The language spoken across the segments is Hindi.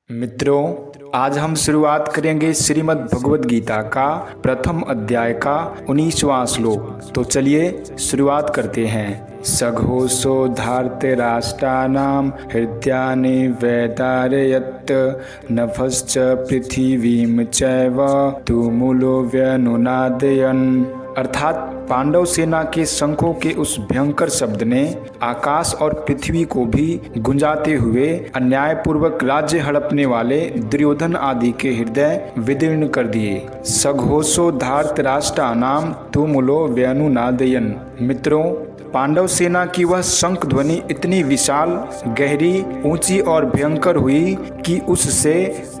मित्रों, आज हम शुरुआत करेंगे श्रीमद् भगवद गीता का प्रथम अध्याय का 19वां श्लोक। तो चलिए शुरुआत करते हैं। सघोषो धार्तराष्ट्राणां हृदयानि वैदारयत् नभश्च पृथिवीं चैव तुमुलो व्यनुनादयन्। अर्थात पांडव सेना के शंखों के उस भयंकर शब्द ने आकाश और पृथ्वी को भी गुंजाते हुए अन्यायपूर्वक राज्य हड़पने वाले दुर्योधन आदि के हृदय विदीर्ण कर दिए। सघोषो धार्तराष्ट्राणां तुमुलो व्यनुनादयन्। मित्रों, पांडव सेना की वह शंख ध्वनि इतनी विशाल, गहरी, ऊंची और भयंकर हुई कि उससे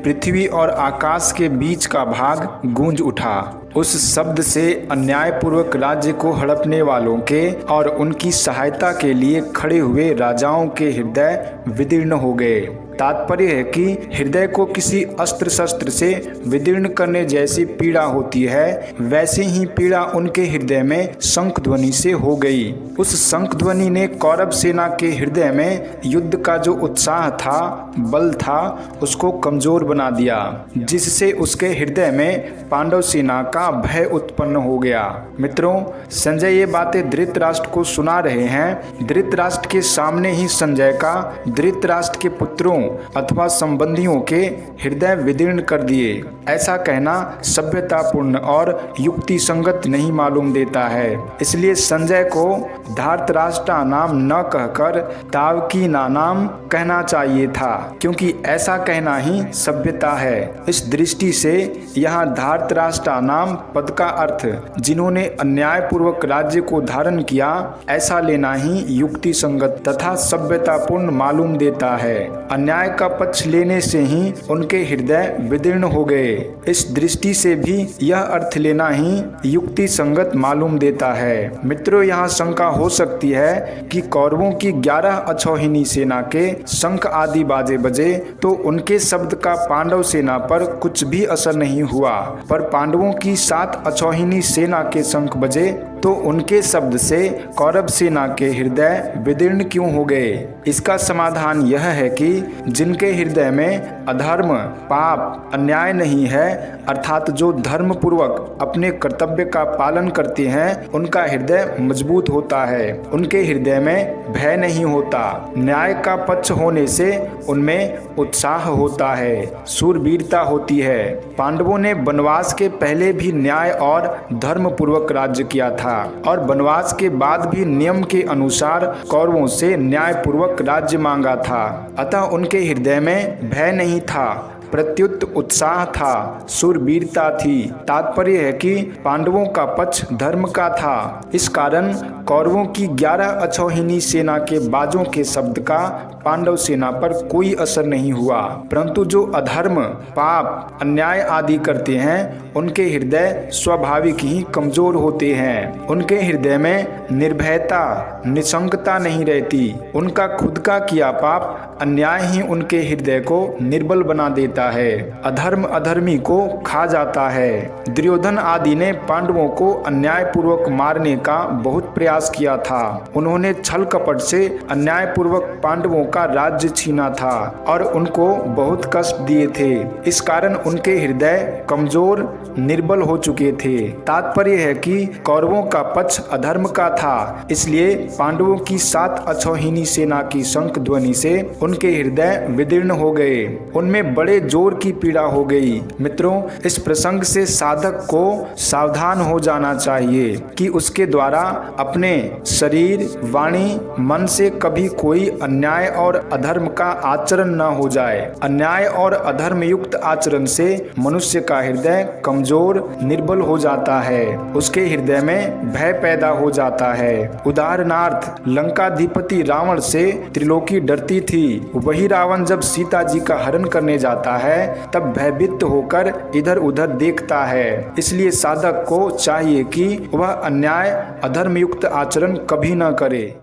पृथ्वी और आकाश के बीच का भाग गूंज उठा। उस शब्द से अन्यायपूर्वक राज्य को हड़पने वालों के और उनकी सहायता के लिए खड़े हुए राजाओं के हृदय विदीर्ण हो गए। तात्पर्य है कि हृदय को किसी अस्त्र शस्त्र से विदीर्ण करने जैसी पीड़ा होती है, वैसे ही पीड़ा उनके हृदय में शंख ध्वनि से हो गई। उस शंख ध्वनि ने कौरव सेना के हृदय में युद्ध का जो उत्साह था, बल था, उसको कमजोर बना दिया, जिससे उसके हृदय में पांडव सेना का भय उत्पन्न हो गया। मित्रों, संजय ये बातें धृतराष्ट्र को सुना रहे हैं। धृतराष्ट्र के सामने ही संजय का धृतराष्ट्र के पुत्रों अथवा संबंधियों के हृदय विदीर्ण कर दिए। ऐसा कहना सभ्यतापूर्ण और युक्ति संगत नहीं मालूम देता है। इसलिए संजय को धार्तराष्ट्र नाम न कहकर तावकीना नाम कहना चाहिए था, क्योंकि ऐसा कहना ही सभ्यता है। इस दृष्टि से यहाँ धार्तराष्ट्र नाम पद का अर्थ जिन्होंने अन्यायपूर्वक राज्य को धारण किया, ऐसा लेना ही युक्ति संगत तथा सभ्यतापूर्ण मालूम देता है। अन्याय का पक्ष लेने से ही उनके हृदय विदीर्ण हो गए। इस दृष्टि से भी यह अर्थ लेना ही युक्ति संगत मालूम देता है। मित्रों, यहाँ शंका हो सकती है कि कौरवों की 11 अछौहिनी सेना के शंख आदि बाजे बजे तो उनके शब्द का पांडव सेना पर कुछ भी असर नहीं हुआ, पर पांडवों की 7 अछौहिनी सेना के शंख बजे तो उनके शब्द से कौरव सेना के हृदय विदीर्ण क्यों हो गए। इसका समाधान यह है कि जिनके हृदय में अधर्म, पाप, अन्याय नहीं है, अर्थात जो धर्म पूर्वक अपने कर्तव्य का पालन करते हैं, उनका हृदय मजबूत होता है। उनके हृदय में भय नहीं होता। न्याय का पक्ष होने से उनमें उत्साह होता है, शूरवीरता होती है। पांडवों ने वनवास के पहले भी न्याय और धर्म पूर्वक राज्य किया था और वनवास के बाद भी नियम के अनुसार कौरवों से न्याय पूर्वक राज्य मांगा था। अतः उनके हृदय में भय नहीं था, प्रत्युत उत्साह था, शूरवीरता थी। तात्पर्य है कि पांडवों का पक्ष धर्म का था। इस कारण कौरवों की 11 अछौहिनी सेना के बाजों के शब्द का पांडव सेना पर कोई असर नहीं हुआ, परंतु जो अधर्म, पाप, अन्याय आदि करते हैं, उनके हृदय स्वाभाविक ही कमजोर होते हैं। उनके हृदय में निर्भयता, निशंकता नहीं रहती। उनका खुद का किया पाप, अन्याय ही उनके हृदय को निर्बल बना देता है। अधर्म अधर्मी को खा जाता है। दुर्योधन आदि ने पांडवों को अन्यायपूर्वक मारने का बहुत प्रयास किया था। उन्होंने छल कपट से अन्यायपूर्वक पांडवों का राज्य छीना था और उनको बहुत कष्ट दिए थे। इस कारण उनके हृदय कमजोर, निर्बल हो चुके थे। तात्पर्य है कि कौरवों का पक्ष अधर्म का था, इसलिए पांडवों की 7 अछौहिनी सेना की शंख ध्वनि से उनके हृदय विदीर्ण हो गए। उनमें बड़े जोर की पीड़ा हो गई। मित्रों, इस प्रसंग से साधक को सावधान हो जाना चाहिए कि उसके द्वारा अपने शरीर, वाणी, मन से कभी कोई अन्याय और अधर्म का आचरण न हो जाए। अन्याय और अधर्म युक्त आचरण से मनुष्य का हृदय कमजोर, निर्बल हो जाता है। उसके हृदय में भय पैदा हो जाता है। उदाहरणार्थ, लंकाधिपति रावण से त्रिलोकी डरती थी। वही रावण जब सीता जी का हरण करने जाता है, तब भयभीत होकर इधर उधर देखता है। इसलिए साधक को चाहिए कि वह अन्याय, अधर्म युक्त आचरण कभी न करे।